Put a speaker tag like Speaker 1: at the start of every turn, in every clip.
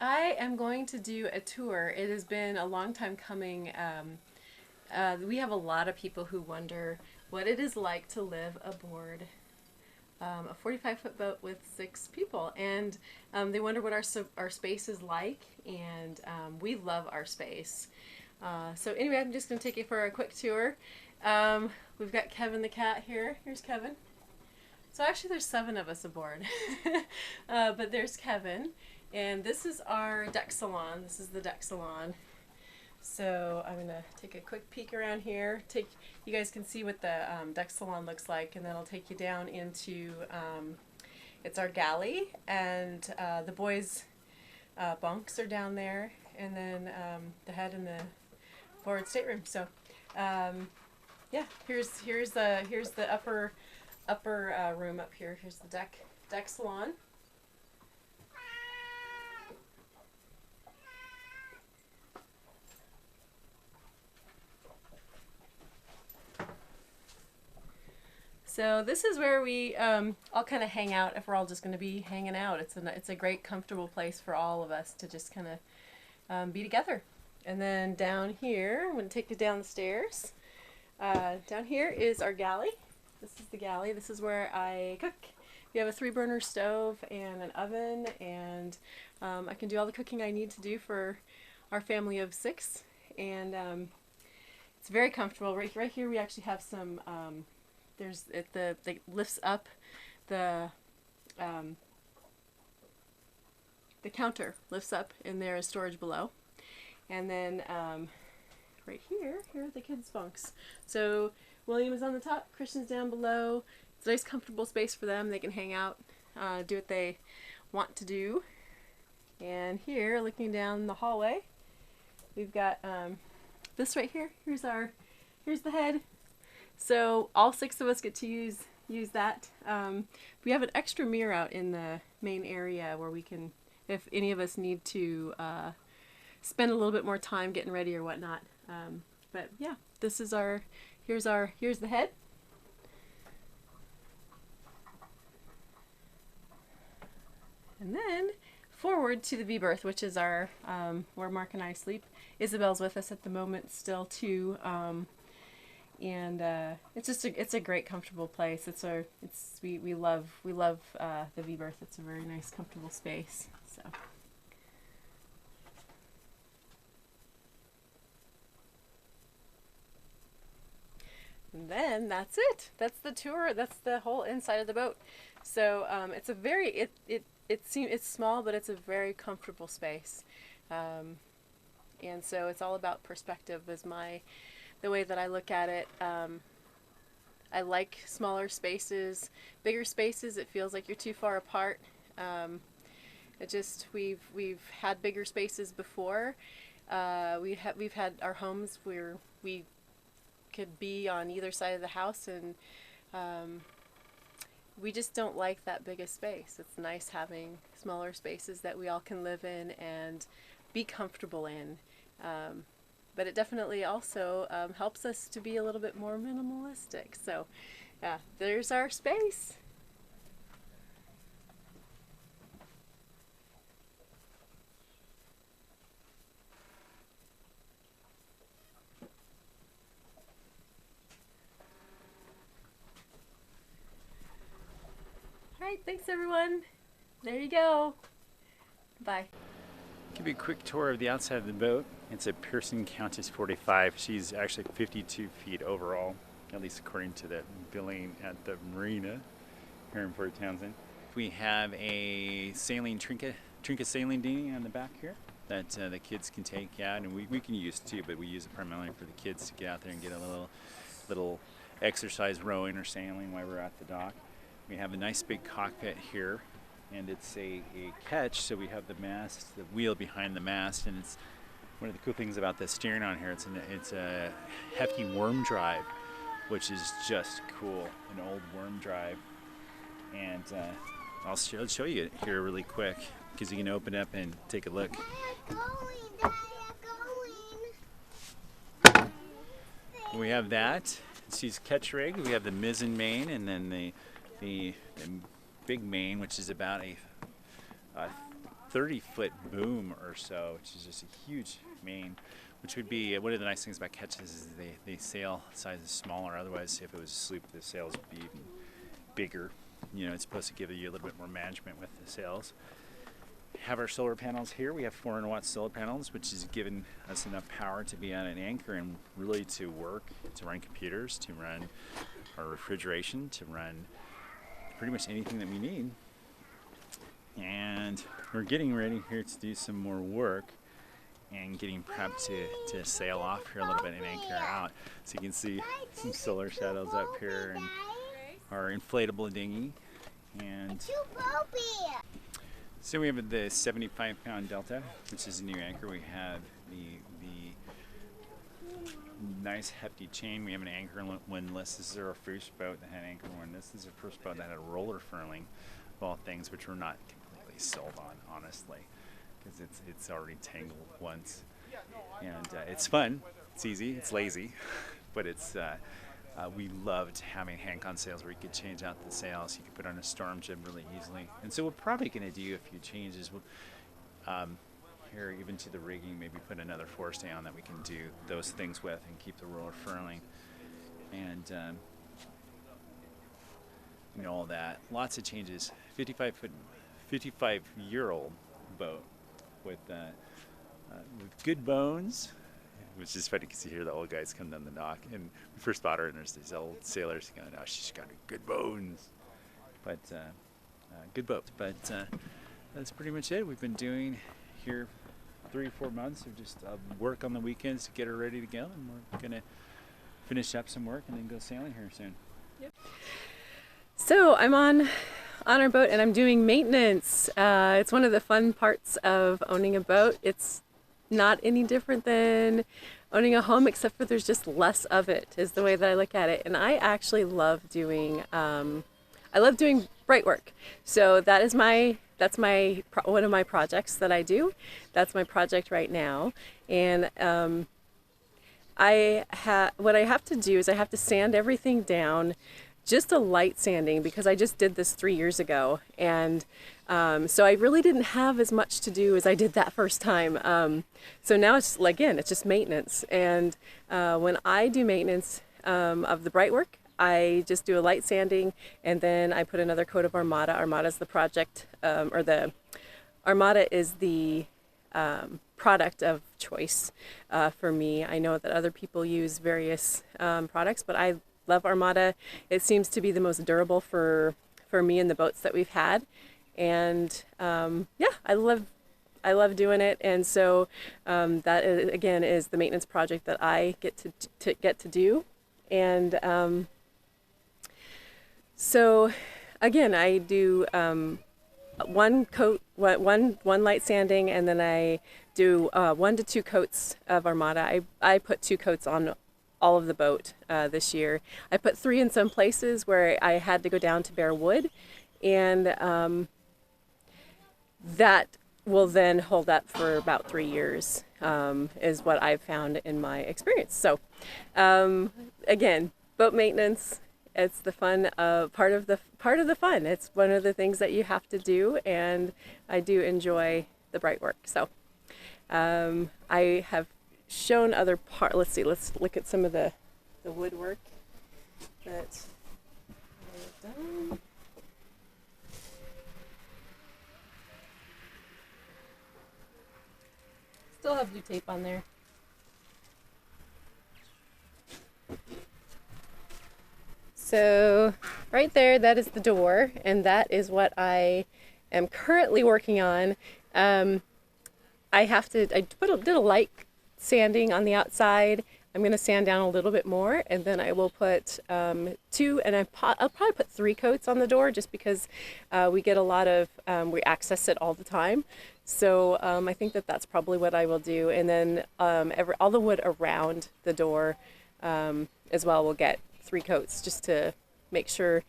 Speaker 1: I am going to do a tour. It has been a long time coming. We have a lot of people who wonder what it is like to live aboard a 45-foot boat with 6 people, and they wonder what our space is like, and we love our space. So anyway, I'm just going to take you for a quick tour. We've got Kevin the cat here. Here's Kevin. So actually there's 7 of us aboard, but there's Kevin, and this is our deck salon. This is the deck salon. So I'm gonna take a quick peek around here. You guys can see what the deck salon looks like, and then I'll take you down into it's our galley, and the boys' bunks are down there, and then the head and the forward stateroom. So yeah, here's the upper room up here. Here's the deck salon. So this is where we all kind of hang out if we're all just going to be hanging out. It's a great comfortable place for all of us to just kind of be together. And then down here, I'm going to take you down the stairs. Down here is our galley. This is the galley. This is where I cook. We have a 3-burner stove and an oven, and I can do all the cooking I need to do for our family of 6. And it's very comfortable. Right here we actually have some it lifts up the counter lifts up, and there is storage below. And then right here are the kids' bunks. So William is on the top, Christian's down below. It's a nice comfortable space for them. They can hang out, do what they want to do. And here, looking down the hallway, we've got this right here. Here's the head. So all 6 of us get to use that. We have an extra mirror out in the main area where we can, if any of us need to spend a little bit more time getting ready or whatnot. But yeah, this is here's the head. And then forward to the V berth, which is our where Mark and I sleep. Isabel's with us at the moment still too. And it's a great comfortable place. We love the V berth. It's a very nice comfortable space. So. And then that's it. That's the tour. That's the whole inside of the boat. So it's a very it's small, but it's a very comfortable space. And so it's all about perspective is the way that I look at it. I like smaller spaces. Bigger spaces, it feels like you're too far apart. We've had bigger spaces before. We've had our homes where we could be on either side of the house, and we just don't like that big a space. It's nice having smaller spaces that we all can live in and be comfortable in. But it definitely also helps us to be a little bit more minimalistic. So yeah, there's our space. All right, thanks everyone. There you go. Bye.
Speaker 2: Give you a quick tour of the outside of the boat. It's a Pearson Countess 45. She's actually 52 feet overall, at least according to the billing at the marina here in Port Townsend. We have a sailing trinket sailing dinghy on the back here that the kids can take out, and we can use too, but we use it primarily for the kids to get out there and get a little exercise rowing or sailing while we're at the dock. We have a nice big cockpit here, and it's a ketch, so we have the mast, the wheel behind the mast, and it's one of the cool things about the steering on here. It's a hefty worm drive, which is just cool, an old worm drive. And I'll show you it here really quick, because you can open up and take a look. We have that. She's ketch rig. We have the mizzen main, and then the big main, which is about a 30-foot boom or so, which is just a huge main, which would be one of the nice things about ketches is the sail size is smaller. Otherwise, if it was a sloop, the sails would be even bigger. You know, it's supposed to give you a little bit more management with the sails. Have our solar panels here. We have 400-watt solar panels, which has given us enough power to be on an anchor and really to work, to run computers, to run our refrigeration, to run pretty much anything that we need. And we're getting ready here to do some more work and getting prepped to sail off here a little bit and anchor out. So you can see some solar shadows up here and our inflatable dinghy. And so we have the 75-pound Delta, which is a new anchor. We have the nice hefty chain. We have an anchor windlass. This is our first boat that had anchor windlass. This is our first boat that had a roller furling, of all things, which we're not completely sold on, honestly, because it's already tangled once. And it's fun. It's easy. It's lazy, but it's we loved having hand-con sails where you could change out the sails. You could put on a storm jib really easily. And so we're probably going to do a few changes. Here, even to the rigging, maybe put another forestay on that we can do those things with and keep the roller furling. And you know, all that. Lots of changes. 55-year-old boat with good bones. Which is funny because you hear the old guys come down the dock, and we first bought her, and there's these old sailors going, "Oh, she's got good bones," but good boat. But that's pretty much it. We've been doing here 3 or 4 months of just work on the weekends to get her ready to go, and we're gonna finish up some work and then go sailing here soon.
Speaker 1: Yep. So I'm on our boat, and I'm doing maintenance. It's one of the fun parts of owning a boat. It's not any different than owning a home, except for there's just less of it, is the way that I look at it. And I actually love doing Brightwork. So that's one of my projects that I do. That's my project right now. And what I have to do is I have to sand everything down, just a light sanding, because I just did this 3 years ago. And so I really didn't have as much to do as I did that first time. So now it's just maintenance. And when I do maintenance of the Brightwork, I just do a light sanding, and then I put another coat of Armada. Armada is the project, Armada is the product of choice for me. I know that other people use various products, but I love Armada. It seems to be the most durable for me in the boats that we've had. And yeah, I love doing it. And so that is, again, is the maintenance project that I get to do. And so again, I do one light sanding, and then I do 1 to 2 coats of Armada. I put 2 coats on all of the boat this year. I put 3 in some places where I had to go down to bare wood, and that will then hold up for about 3 years, is what I've found in my experience. So again, boat maintenance, it's the fun part of the fun. It's one of the things that you have to do, and I do enjoy the Brightwork. So I have shown other parts. Let's look at some of the woodwork that I've done. Still have blue tape on there. So right there, that is the door, and that is what I am currently working on. I did a light sanding on the outside. I'm going to sand down a little bit more, and then I will put 2, and I'll probably put 3 coats on the door, just because we get a lot of, we access it all the time. So I think that that's probably what I will do. And then all the wood around the door as well will get 3 coats, just to make sure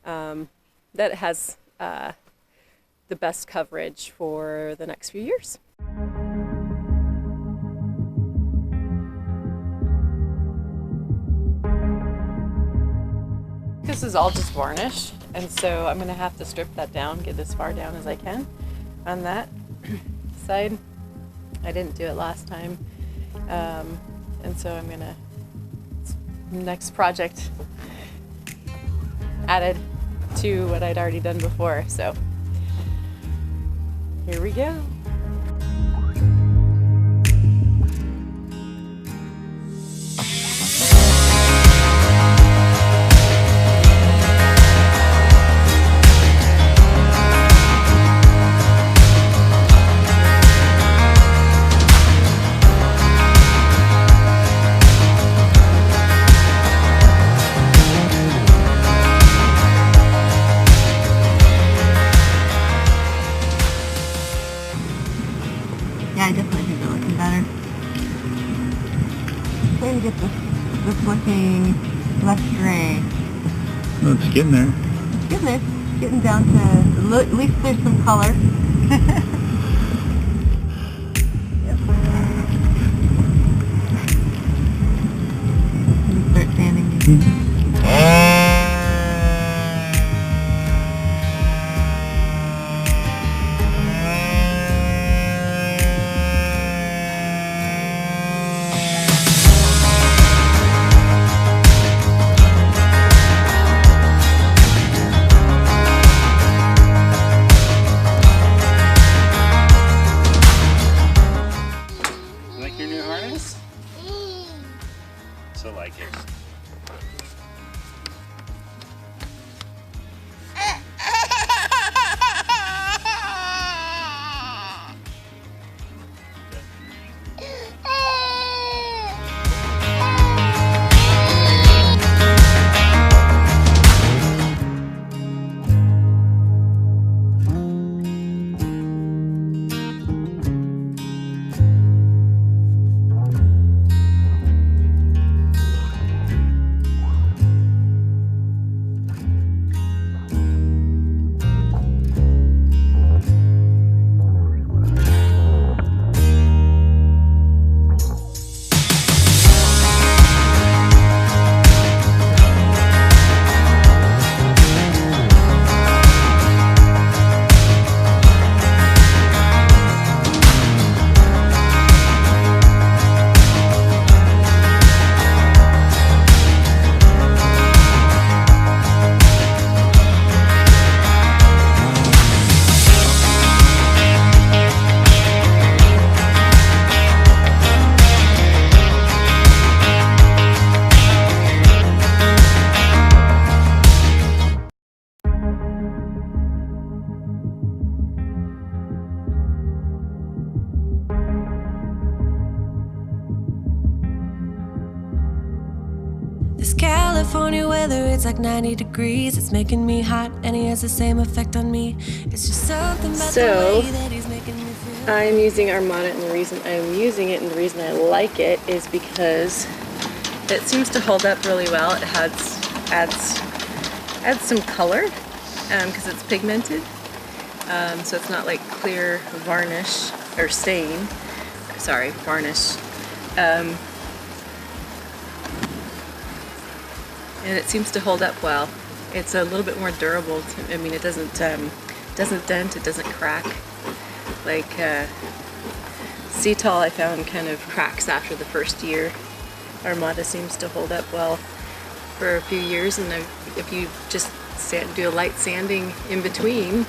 Speaker 1: that it has the best coverage for the next few years. This is all just varnish, and so I'm going to have to strip that down, get as far down as I can on that. side. I didn't do it last time, and so I'm gonna, next project added to what I'd already done before, so here we go.
Speaker 3: Yeah, I definitely think they're looking better. Trying to get this looking less gray.
Speaker 2: Well, it's getting there.
Speaker 3: It's getting there. It's getting down to, at least there's some color. Yep. Let me start sanding these.
Speaker 2: Like your new harness? So like it.
Speaker 4: This California weather, it's like 90 degrees. It's making me hot and he has the same effect on me. It's just something about
Speaker 1: So,
Speaker 4: the way that he's making me feel.
Speaker 1: I'm using Armada, and the reason I'm using it and the reason I like it is because it seems to hold up really well. It adds some color because it's pigmented, so it's not like clear varnish or stain. Sorry, varnish. And it seems to hold up well. It's a little bit more durable. I mean, it doesn't dent, it doesn't crack. Like Cetal, I found kind of cracks after the first year. Armada seems to hold up well for a few years, and if you just do a light sanding in between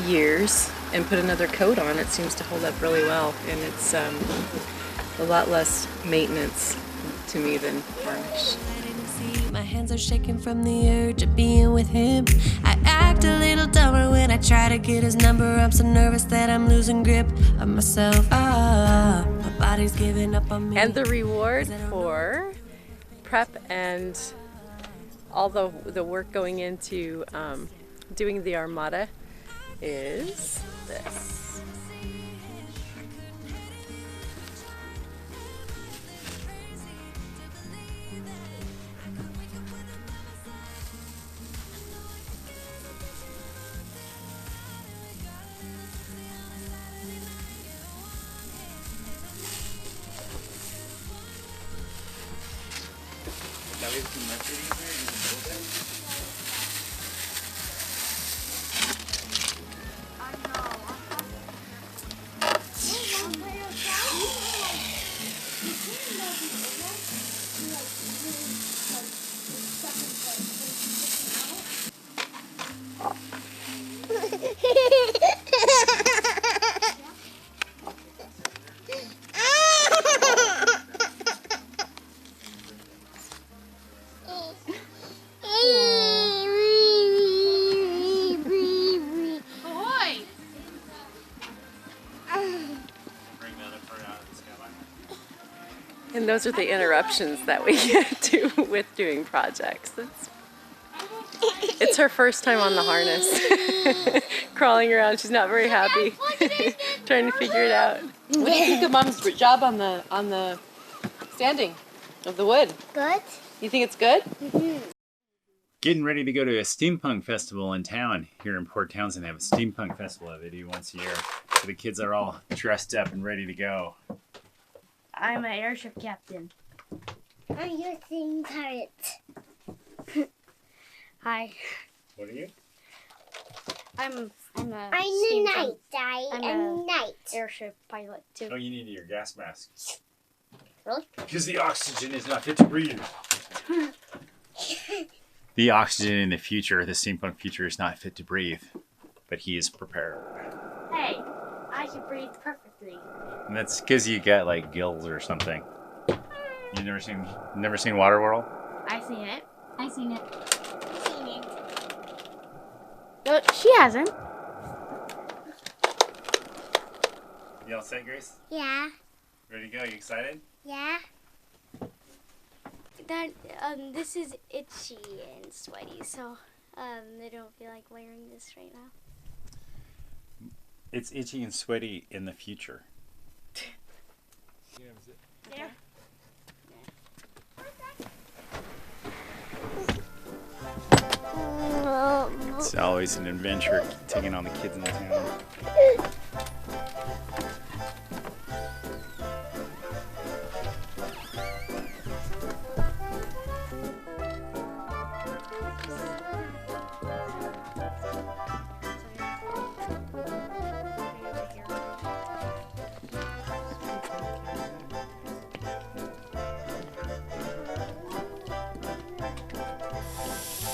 Speaker 1: years and put another coat on, it seems to hold up really well, and it's a lot less maintenance to me than varnish.
Speaker 4: My hands are shaking from the urge of being with him. I act a little dumber when I try to get his number. I'm so nervous that I'm losing grip of myself. My body's giving up on me.
Speaker 1: And the reward for prep and all the work going into doing the Armada is this. those are the interruptions that we get to with doing projects. It's her first time on the harness. Crawling around, she's not very happy. Trying to figure it out. What do you think of Mom's job on the standing of the wood?
Speaker 5: Good.
Speaker 1: You think it's good?
Speaker 5: Mm-hmm.
Speaker 2: Getting ready to go to a steampunk festival in town here in Port Townsend. They have a steampunk festival that they do once a year. So the kids are all dressed up and ready to go.
Speaker 5: I'm an airship captain. I'm your steam pirate. Hi.
Speaker 2: What are you?
Speaker 5: I'm a
Speaker 6: the night guy.
Speaker 5: I'm
Speaker 6: a night
Speaker 5: airship pilot too.
Speaker 2: Oh, you need your gas mask.
Speaker 5: Really?
Speaker 2: Because the oxygen is not fit to breathe. The oxygen in the future, the steampunk future, is not fit to breathe, but he is prepared.
Speaker 5: Hey, I can breathe perfectly.
Speaker 2: And that's because you got like gills or something. You never seen Waterworld?
Speaker 5: I seen it.
Speaker 6: seen it.
Speaker 5: No, she hasn't.
Speaker 2: You all set, Grace?
Speaker 6: Yeah.
Speaker 2: Ready to go? You excited?
Speaker 6: Yeah.
Speaker 5: That this is itchy and sweaty, so I don't feel like wearing this right now.
Speaker 2: It's itchy and sweaty in the future.
Speaker 5: Yeah.
Speaker 2: It's always an adventure taking on the kids in the town.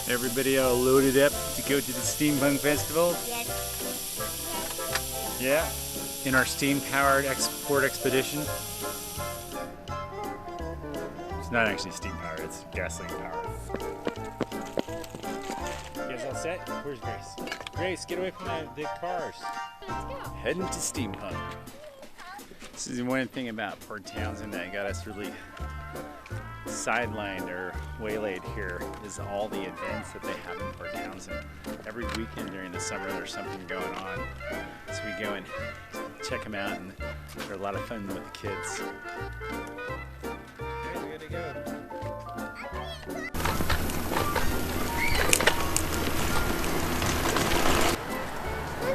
Speaker 2: Everybody all loaded up to go to the Steampunk Festival?
Speaker 6: Yes.
Speaker 2: Yeah? In our steam-powered export expedition? It's not actually steam-powered, it's gasoline-powered. You guys all set? Where's Grace? Grace, get away from the cars.
Speaker 5: Let's go.
Speaker 2: Heading to Steampunk. This is one thing about Port Townsend that got us really sidelined or waylaid here is all the events that they have in Port Townsend. Every weekend during the summer there's something going on. So we go and check them out, and they're a lot of fun with the kids. Okay, we gotta go.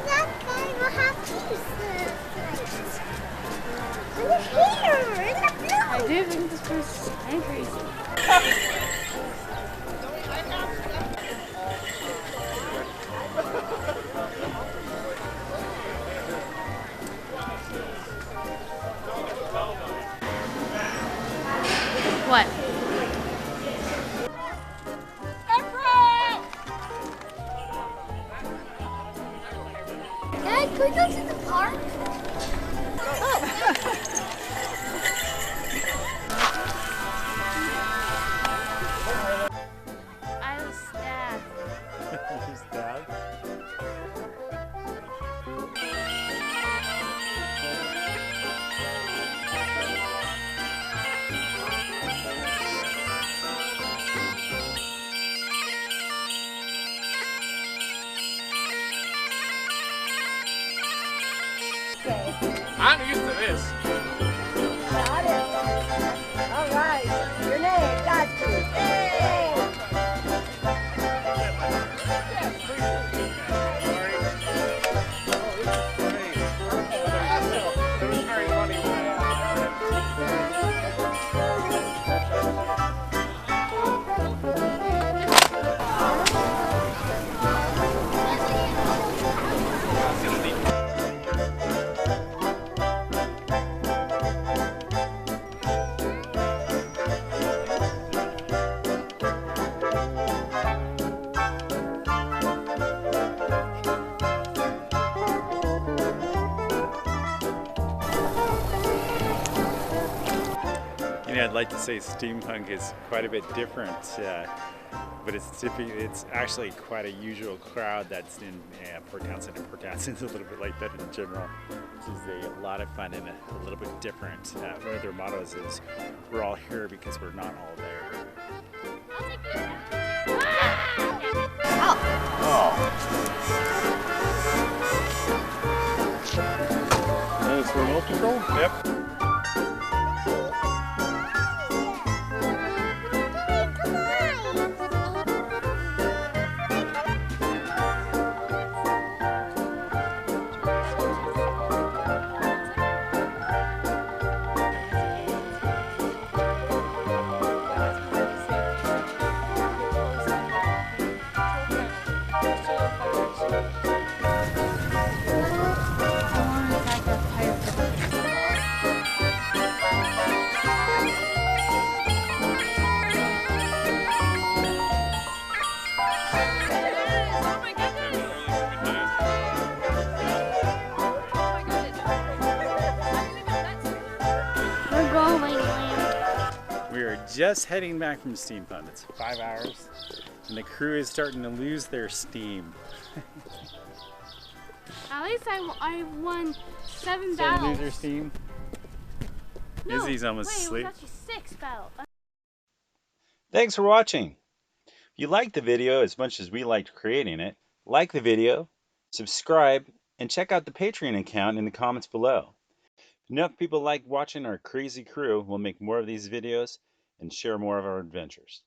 Speaker 6: That guy will have juice. Look here, in the blue.
Speaker 5: I do think this was crazy. What?
Speaker 6: Dad, can we go to the park?
Speaker 5: I was stabbed.
Speaker 2: Just down.
Speaker 7: I'm used to this.
Speaker 6: Got it. All right. Your name, got you. Hey!
Speaker 2: You know, I'd like to say steampunk is quite a bit different but it's actually quite a usual crowd that's in Port Townsend, and Port Townsend's a little bit like that in general, which is a lot of fun and a little bit different. One of their mottos is, we're all here because we're not all there.
Speaker 8: That is remote control?
Speaker 2: Yep. We are just heading back from Steampunk. It's 5 hours, and the crew is starting to lose their steam.
Speaker 9: At least I won 7
Speaker 2: Starting to
Speaker 9: battles.
Speaker 2: lose their steam.
Speaker 9: No,
Speaker 2: Izzy's almost
Speaker 9: wait,
Speaker 2: asleep.
Speaker 9: it was actually 6 battles.
Speaker 8: Thanks for watching. If you liked the video as much as we liked creating it, like the video, subscribe, and check out the Patreon account in the comments below. If enough people like watching our crazy crew, we'll make more of these videos and share more of our adventures.